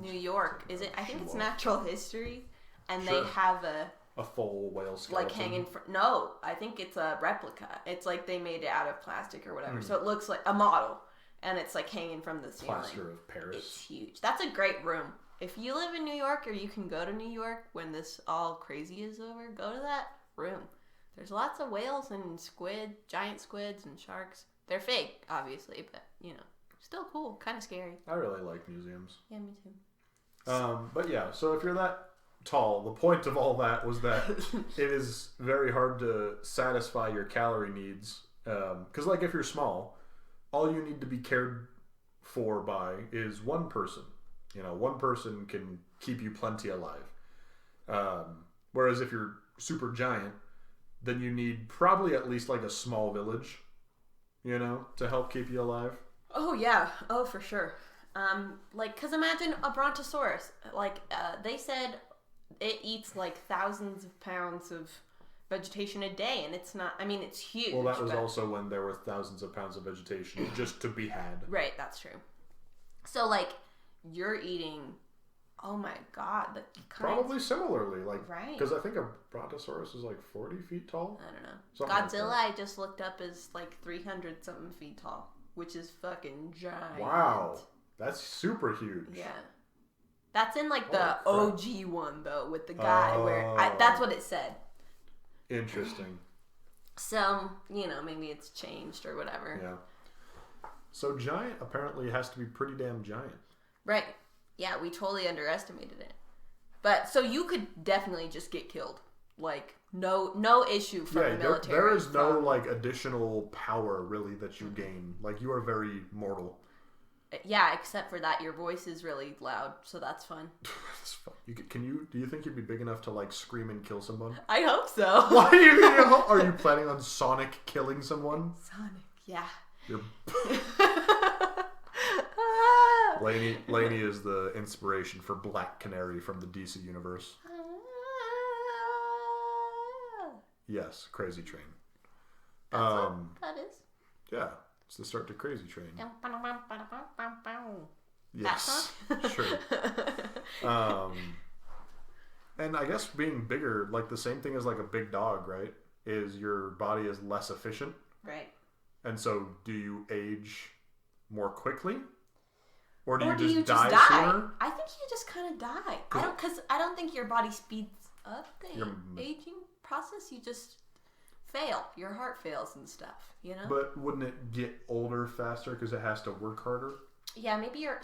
New York. I think it's natural history, and they have a full whale skeleton. Like hanging from... No, I think it's a replica. It's like they made it out of plastic or whatever. So it looks like a model. And it's like hanging from the ceiling. Plaster of Paris. It's huge. That's a great room. If you live in New York, or you can go to New York when this all crazy is over, go to that room. There's lots of whales and giant squids and sharks. They're fake, obviously, but, still cool. Kind of scary. I really like museums. Yeah, me too. But yeah, so if you're that tall, the point of all that was that it is very hard to satisfy your calorie needs. Because, like, if you're small, all you need to be cared for by is one person. One person can keep you plenty alive. Whereas if you're super giant, then you need probably at least like a small village, to help keep you alive. Oh, yeah. Oh, for sure. Because imagine a brontosaurus. They said it eats like thousands of pounds of vegetation a day, and it's not... I mean, it's huge. Well, that was also when there were thousands of pounds of vegetation just to be had. Right, that's true. So, you're eating... Oh my god. Probably similarly. Right. Because I think a brontosaurus is 40 feet tall. I don't know. Something Godzilla, like I just looked up, is 300-something feet tall, which is fucking giant. Wow. That's super huge. Yeah. That's in, the OG one, though, with the guy where... that's what it said. Interesting. So, maybe it's changed or whatever. Yeah. So giant apparently has to be pretty damn giant. Right. Yeah, we totally underestimated it. But, so you could definitely just get killed. No issue from the military. There is no, additional power, really, that you gain. You are very mortal. Yeah, except for that your voice is really loud, so that's fun. That's fun. Do you think you'd be big enough to scream and kill someone? I hope so. Why do you hope? Are you planning on Sonic killing someone? Sonic, yeah. Lainey is the inspiration for Black Canary from the DC universe. Yes, Crazy Train. That is. Yeah. It's the start to Crazy Train. Yes, sure. And I guess being bigger, the same thing as a big dog, right? Is your body is less efficient. Right. And so, do you age more quickly, or do you just die sooner? I think you just kind of die. I don't think your body speeds up the aging process. You just fail. Your heart fails and stuff. But wouldn't it get older faster because it has to work harder? Yeah, maybe your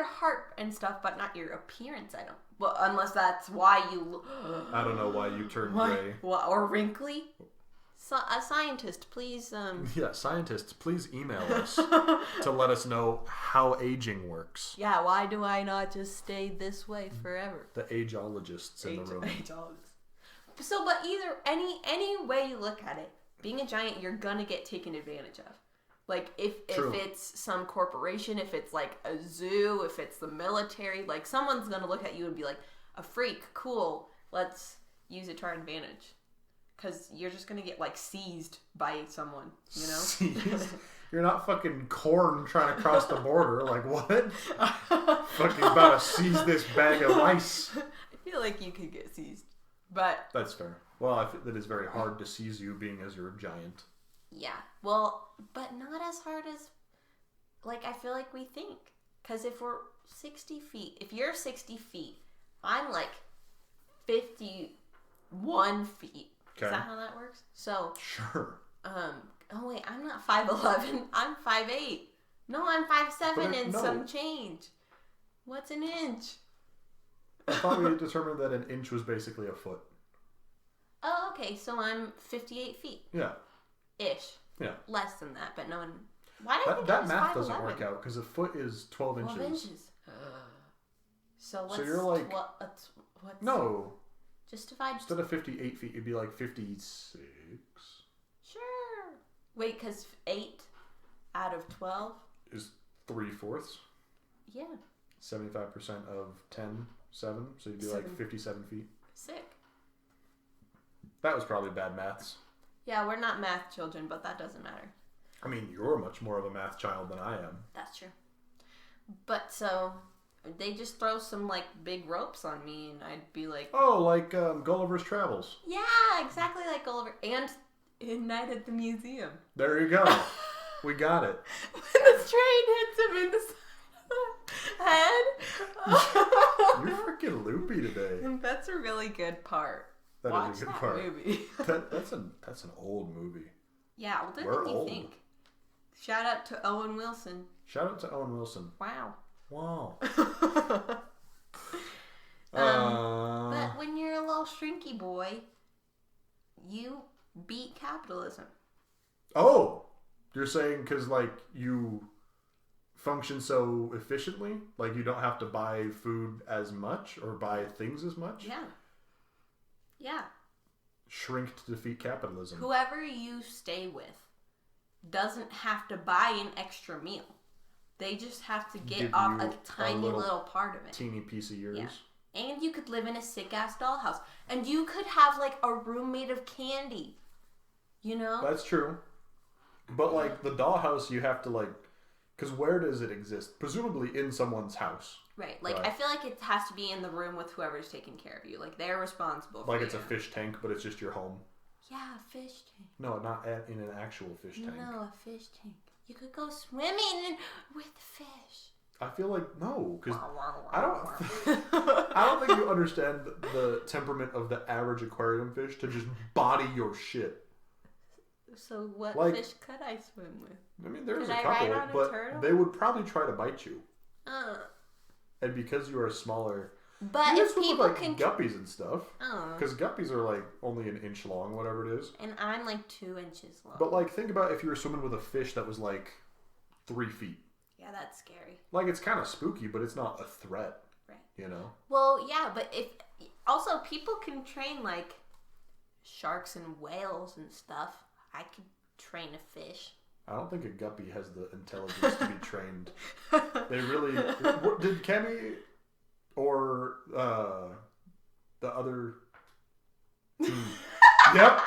heart and stuff, but not your appearance. Well, unless that's why you. I don't know why you turned gray. Or wrinkly. So, a scientist, please. Yeah, scientists, please email us to let us know how aging works. Yeah, why do I not just stay this way forever? The ageologists in the room. Ageologists. So, but any way you look at it, being a giant, you're gonna get taken advantage of. If it's some corporation, if it's a zoo, if it's the military, someone's gonna look at you and be like, a freak, cool, let's use it to our advantage. Because you're just gonna get seized by someone, Seized? You're not fucking corn trying to cross the border. What? Fucking about to seize this bag of rice. I feel like you could get seized. But that's fair. Well, I think that it's very hard to seize you being as you're a giant. Yeah. Well, but not as hard as, like, I feel like we think. Because if we're 60 feet, if you're 60 feet, I'm like 51 feet. Okay. Is that how that works? So. Sure. Oh wait, I'm not 5'11". I'm 5'8". No, I'm 5'7" and some change. What's an inch? I thought we determined that an inch was basically a foot. Oh, okay. So I'm 58 feet. Yeah. Ish. Yeah. Less than that, but no one. Why did I think that math 5'11"? Doesn't work out because a foot is 12 inches. 12 inches. So what's... So you're like... What's... No. Just divide... Instead of 58 feet, you'd be like 56. Sure. Wait, because 8 out of 12... is 3/4. Yeah. 75% of 10, 7. So you'd be like 57 feet. Sick. That was probably bad maths. Yeah, we're not math children, but that doesn't matter. I mean, you're much more of a math child than I am. That's true. But so... they just throw some, like, big ropes on me, and I'd be like... Oh, like Gulliver's Travels. Yeah, exactly like Gulliver. And Night at the Museum. There you go. We got it. When the train hits him in the side of the head. You're freaking loopy today. And that's a really good part. That Watch is a good that part. Movie. That's an old movie. Yeah, older We're than you old. think. Shout out to Owen Wilson. Shout out to Owen Wilson. Wow. Wow. But when you're a little shrinky boy, you beat capitalism. Oh, you're saying because like you function so efficiently, like you don't have to buy food as much or buy things as much? Yeah. Yeah. Shrink to defeat capitalism. Whoever you stay with doesn't have to buy an extra meal. They just have to get off a tiny little part of it. Teeny piece of yours. Yeah. And you could live in a sick-ass dollhouse. And you could have, like, a room made of candy. You know? That's true. But, like, the dollhouse, you have to, like... Because where does it exist? Presumably in someone's house. Right. Like, I feel like it has to be in the room with whoever's taking care of you. Like, they're responsible for you. Like it's a fish tank, but it's just your home. Yeah, a fish tank. No, not in an actual fish tank. No, a fish tank. You could go swimming with fish. I feel like no, because I don't think you understand the temperament of the average aquarium fish to just body your shit. So what fish could I swim with? I mean, there's a couple, but they would probably try to bite you. And because you are smaller, but if people like can guppies and stuff, because guppies are like only an inch long, whatever it is, and I'm like 2 inches long. But like, think about if you were swimming with a fish that was like 3 feet. Yeah, that's scary. Like, it's kind of spooky, but it's not a threat. Right. You know? Well, yeah, but if... Also, people can train, like, sharks and whales and stuff. I could train a fish. I don't think a guppy has the intelligence to be trained. They really... Did Kemi or the other... Yep.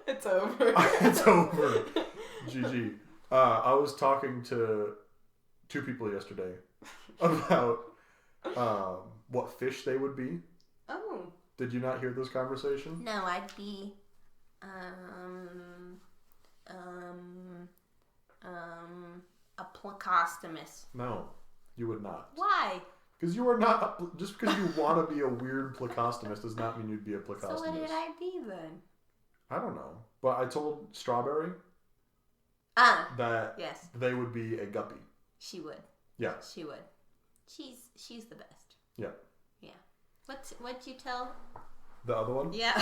It's over. It's over. GG. I was talking to 2 people yesterday about what fish they would be. Oh. Did you not hear this conversation? No, I'd be a plecostomus. No, you would not. Why? Because you are not. Just because you want to be a weird plecostomus does not mean you'd be a plecostomus. So what did I be then? I don't know, but I told Strawberry that yes, they would be a guppy. She would. Yeah, she would. She's the best. Yeah. Yeah. What'd you tell? The other one? Yeah.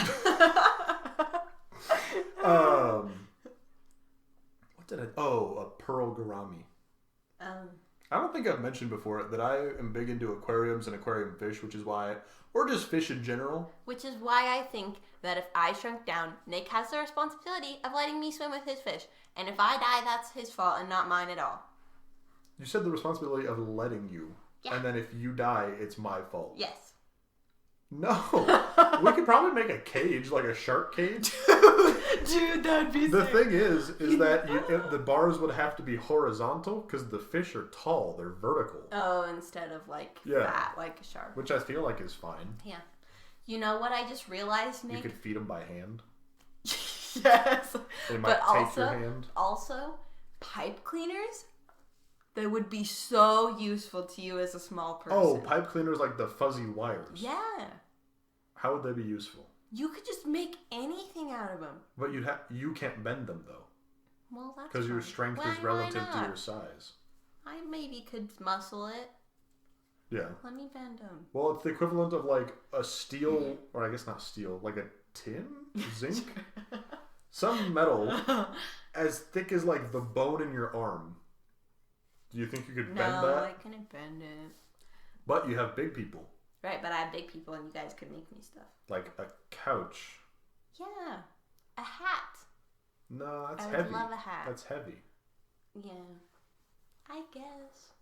What did I? Oh, a pearl gourami. I don't think I've mentioned before that I am big into aquariums and aquarium fish, which is why, or just fish in general. Which is why I think that if I shrunk down, Nick has the responsibility of letting me swim with his fish. And if I die, that's his fault and not mine at all. You said the responsibility of letting you. Yeah. And then if you die, it's my fault. Yes. No. We could probably make a cage, like a shark cage. Dude, that'd be The sick. thing is that the bars would have to be horizontal because the fish are tall. They're vertical. Oh, instead of like fat, like a shark. Which I feel like is fine. Yeah. You know what I just realized, Nick? You could feed them by hand. Yes. They might take your hand. Also, pipe cleaners, they would be so useful to you as a small person. Oh, pipe cleaners like the fuzzy wires. Yeah. How would they be useful? You could just make anything out of them. But you can't bend them though. Well, that's because your strength is relative to your size. I maybe could muscle it. Yeah. Let me bend them. Well, it's the equivalent of like a steel, or I guess not steel, like a tin, zinc, some metal as thick as like the bone in your arm. Do you think you could bend that? No, I couldn't bend it. But you have big people. Right, but I have big people, and you guys could make me stuff. Like a couch. Yeah, a hat. No, that's heavy. I would love a hat. That's heavy. Yeah, I guess.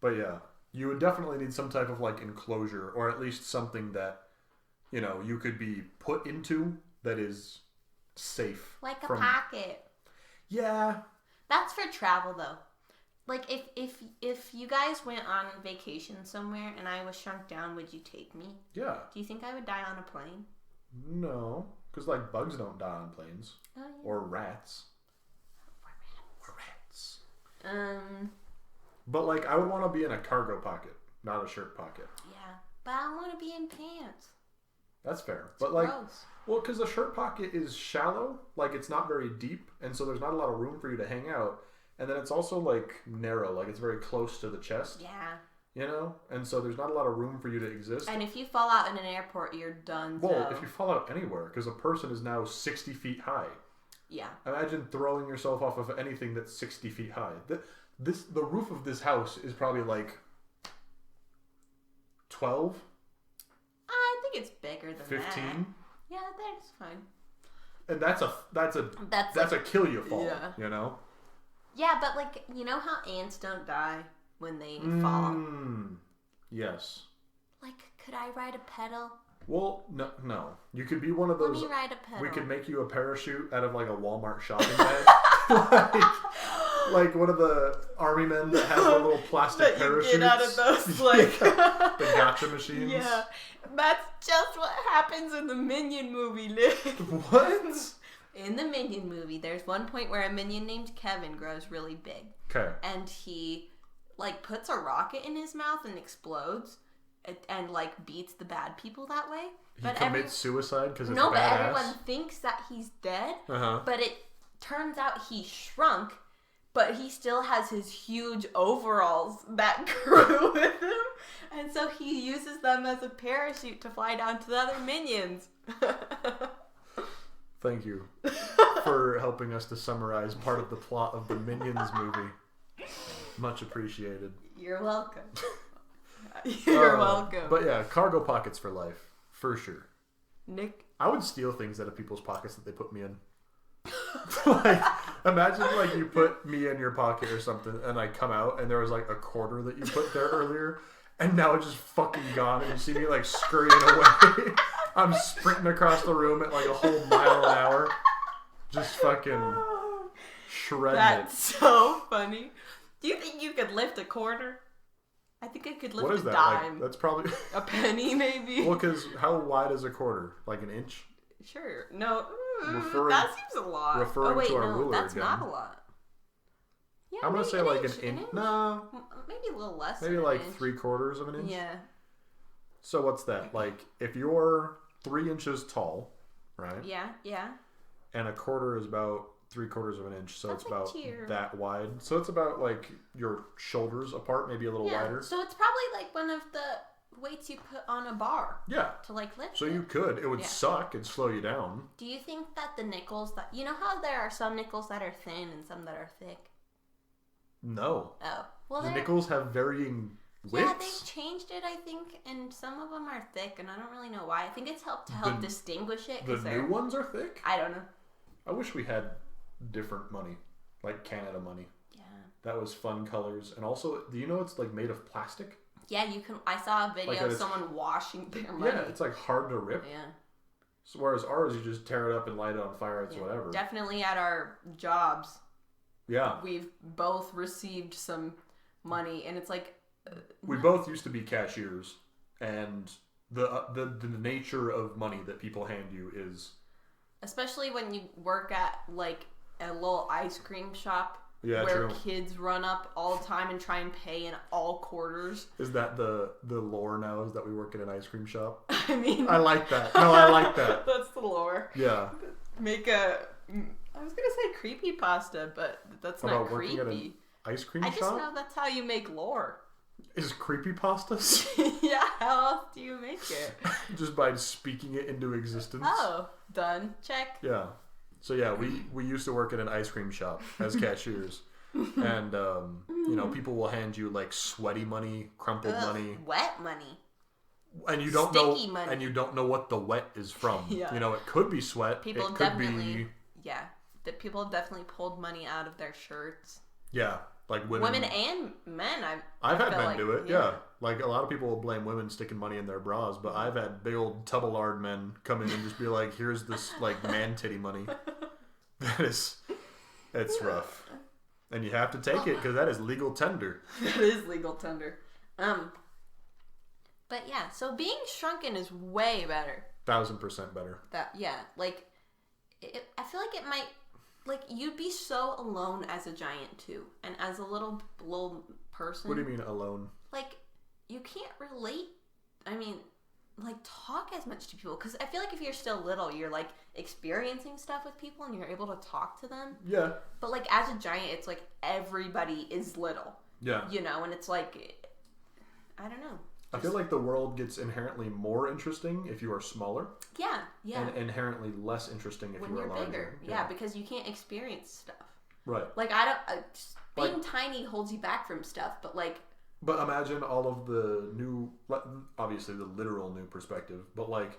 But yeah, you would definitely need some type of like enclosure, or at least something that, you know, you could be put into that is safe. Like a pocket. Yeah. That's for travel though. Like if you guys went on vacation somewhere and I was shrunk down, would you take me? Yeah. Do you think I would die on a plane? No, because like bugs don't die on planes. Oh, yeah. Or rats. Or rats. But like, I would want to be in a cargo pocket, not a shirt pocket. Yeah, but I want to be in pants. That's fair. It's but like, gross. Well, because the shirt pocket is shallow, like it's not very deep, and so there's not a lot of room for you to hang out. And then it's also like narrow, like it's very close to the chest. Yeah. You know? And so there's not a lot of room for you to exist. And if you fall out in an airport, you're done. Well, if you fall out anywhere, because a person is now 60 feet high. Yeah. Imagine throwing yourself off of anything that's 60 feet high. The roof of this house is probably like 12? I think it's bigger than 15? that. Yeah, that's fine. And that's a kill you fall, yeah. You know? Yeah, but like, you know how ants don't die when they fall? Yes. Like, could I ride a pedal? Well, no. You could be one of those. Let me ride a pedal. We could make you a parachute out of like a Walmart shopping bag. like one of the army men that has the little plastic parachutes. Get out of those, like the gotcha machines. Yeah, that's just what happens in the Minion movie, Nick. What? In the Minion movie, there's one point where a minion named Kevin grows really big. Okay. And he, like, puts a rocket in his mouth and explodes, and like beats the bad people that way. He commits suicide because it's badass? But everyone thinks that he's dead. But it turns out he shrunk, but he still has his huge overalls that grew with him, and so he uses them as a parachute to fly down to the other minions. Thank you for helping us to summarize part of the plot of the Minions movie. Much appreciated. You're welcome. You're welcome. But yeah, cargo pockets for life. For sure. Nick? I would steal things out of people's pockets that they put me in. Like, imagine like you put me in your pocket or something and I come out and there was like a quarter that you put there earlier and now it's just fucking gone and you see me like scurrying away. I'm sprinting across the room at like a whole mile an hour. Just fucking shredding That's so funny. Do you think you could lift a quarter? I think I could lift a dime. Like, that's probably... a penny, maybe? Well, because how wide is a quarter? Like an inch? Sure. No. That seems a lot. Referring to our ruler that's again. not a lot. Yeah, I'm going to say like an inch. No. Maybe a little less. Maybe like 3/4 of an inch? Yeah. So what's that? Like, if you're 3 inches tall, right? Yeah, yeah. And a quarter is about 3/4 of an inch, so That's it's about tier. that wide. So it's about like your shoulders apart, maybe a little wider. So it's probably like one of the weights you put on a bar. Yeah. To like lift. So you could. It would suck. It'd slow you down. Do you think that the nickels that you know how there are some nickels that are thin and some that are thick? No. Oh. Well, the nickels have varying widths. Yeah, they've changed it, I think, and some of them are thick, and I don't really know why. I think it's to help distinguish it. The new ones are thick? I don't know. I wish we had different money, like Canada money. Yeah. That was fun colors. And also, do you know it's like made of plastic? Yeah, you can. I saw a video of someone washing their money. Yeah, it's like hard to rip. Yeah. So whereas ours, you just tear it up and light it on fire. It's whatever. Definitely at our jobs. Yeah. We've both received some money, and it's like... we both used to be cashiers, and the nature of money that people hand you is... Especially when you work at, like, a little ice cream shop. Yeah, where true. Kids run up all the time and try and pay in all quarters. Is that the lore now? Is that we work in an ice cream shop? I mean... I like that. No, I like that. That's the lore. Yeah. Make a... I was going to say creepypasta, but that's not creepy. Working at an ice cream shop? I just know that's how you make lore. Is creepypastas? Yeah, how else do you make it? Just by speaking it into existence. Oh, done. Check. Yeah. So yeah, we used to work at an ice cream shop as cashiers. And, people will hand you like sweaty money, crumpled money. Wet money. And you don't Sticky know, money. and you don't know what the wet is from. Yeah. It could be sweat. People it could definitely, be... yeah, that people have definitely pulled money out of their shirts. Yeah, like women and men. I've had men do it. Yeah, like a lot of people will blame women sticking money in their bras, but I've had big old tubble-lard men come in and just be like, "Here's this like man titty money." It's rough, and you have to take it because that is legal tender. That is legal tender. But yeah, so being shrunken is way better. 1000% better. I feel like it might, like, you'd be so alone as a giant too, and as a little person. What do you mean alone? Like, you can't relate. I mean, like, talk as much to people, because I feel like if you're still little, you're like experiencing stuff with people and you're able to talk to them. Yeah. But like as a giant, it's like everybody is little. Yeah. And it's like, I don't know. I feel like the world gets inherently more interesting if you are smaller. Yeah, yeah. And inherently less interesting if you are larger. Bigger. Yeah, because you can't experience stuff. Right. Like, I don't... being tiny holds you back from stuff, but like... But imagine all of the new... Obviously, the literal new perspective, but like,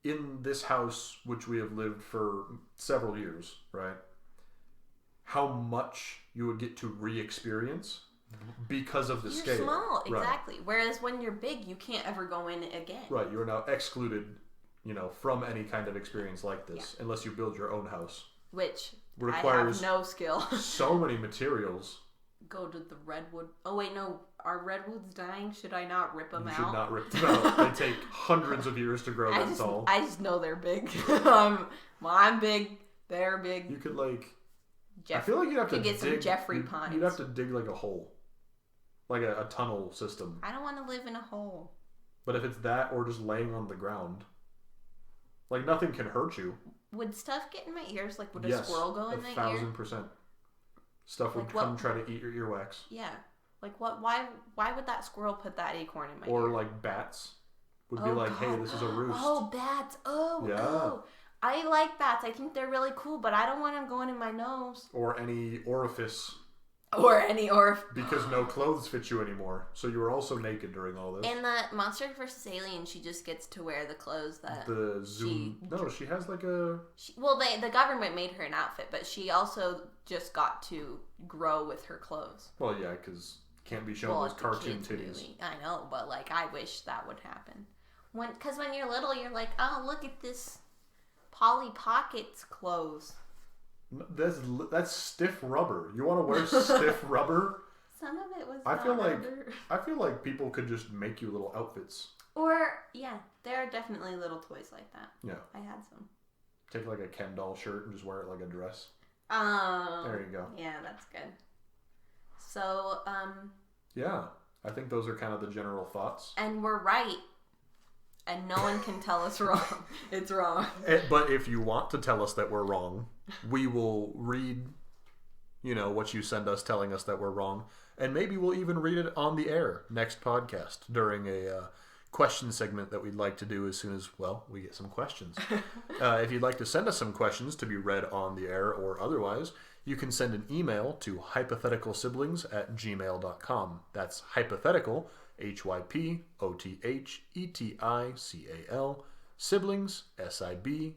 in this house, which we have lived for several years, right? How much you would get to re-experience... because of the scale. You're small, exactly. Right. Whereas when you're big, you can't ever go in again. Right, you are now excluded, from any kind of experience like this, unless you build your own house. Which requires I have no skill. So many materials. Go to the redwood. Oh wait, no. Are redwoods dying? Should I not rip them out? You should not rip them out. They take hundreds of years to grow that tall. I just know they're big. Well, I'm big. They're big. You could I feel like you'd have to get some Jeffrey pines. You'd have to dig like a hole. Like a tunnel system. I don't want to live in a hole. But if it's that or just laying on the ground, like nothing can hurt you. Would stuff get in my ears? Like would a squirrel go in my ear? 1000%. Stuff would come try to eat your earwax. Yeah. Like what? Why would that squirrel put that acorn in my ear? Or like bats would be like, hey, this is a roost. Oh, bats. Oh, yeah. Oh. I like bats. I think they're really cool, but I don't want them going in my nose. Or any orifice. Because no clothes fit you anymore. So you were also naked during all this. In the Monster vs. Alien, she just gets to wear the clothes that... The Zoom... she has like a... the government made her an outfit, but she also just got to grow with her clothes. Well, yeah, because can't be shown those cartoon titties. Movie. I know, but like, I wish that would happen. Because when you're little, you're like, oh, look at this Polly Pockets clothes. That's stiff rubber. You want to wear stiff rubber? Some of it was. I feel like people could just make you little outfits. Or there are definitely little toys like that. Yeah, I had some. Take like a Ken doll shirt and just wear it like a dress. There you go. Yeah, that's good. So yeah, I think those are kind of the general thoughts. And we're right. And no one can tell us wrong. It's wrong. But if you want to tell us that we're wrong, we will read, what you send us telling us that we're wrong. And maybe we'll even read it on the air next podcast during a question segment that we'd like to do as soon as, we get some questions. If you'd like to send us some questions to be read on the air or otherwise, you can send an email to hypotheticalsiblings@gmail.com. That's hypothetical, HYPOTHETICAL, siblings, SIBLINGS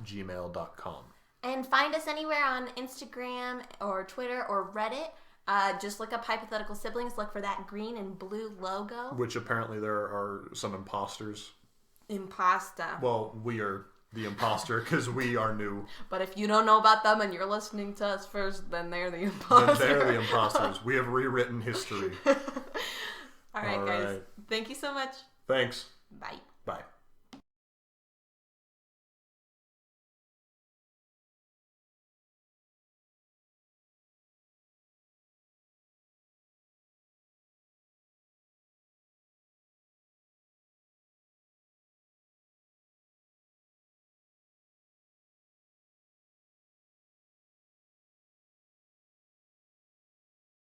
@gmail.com. And find us anywhere on Instagram or Twitter or Reddit. Just look up Hypothetical Siblings. Look for that green and blue logo. Which apparently there are some imposters. Impasta. Well, we are the imposter because we are new. But if you don't know about them and you're listening to us first, then they're the imposters. Then they're the imposters. We have rewritten history. All right, guys. Thank you so much. Thanks. Bye. Bye.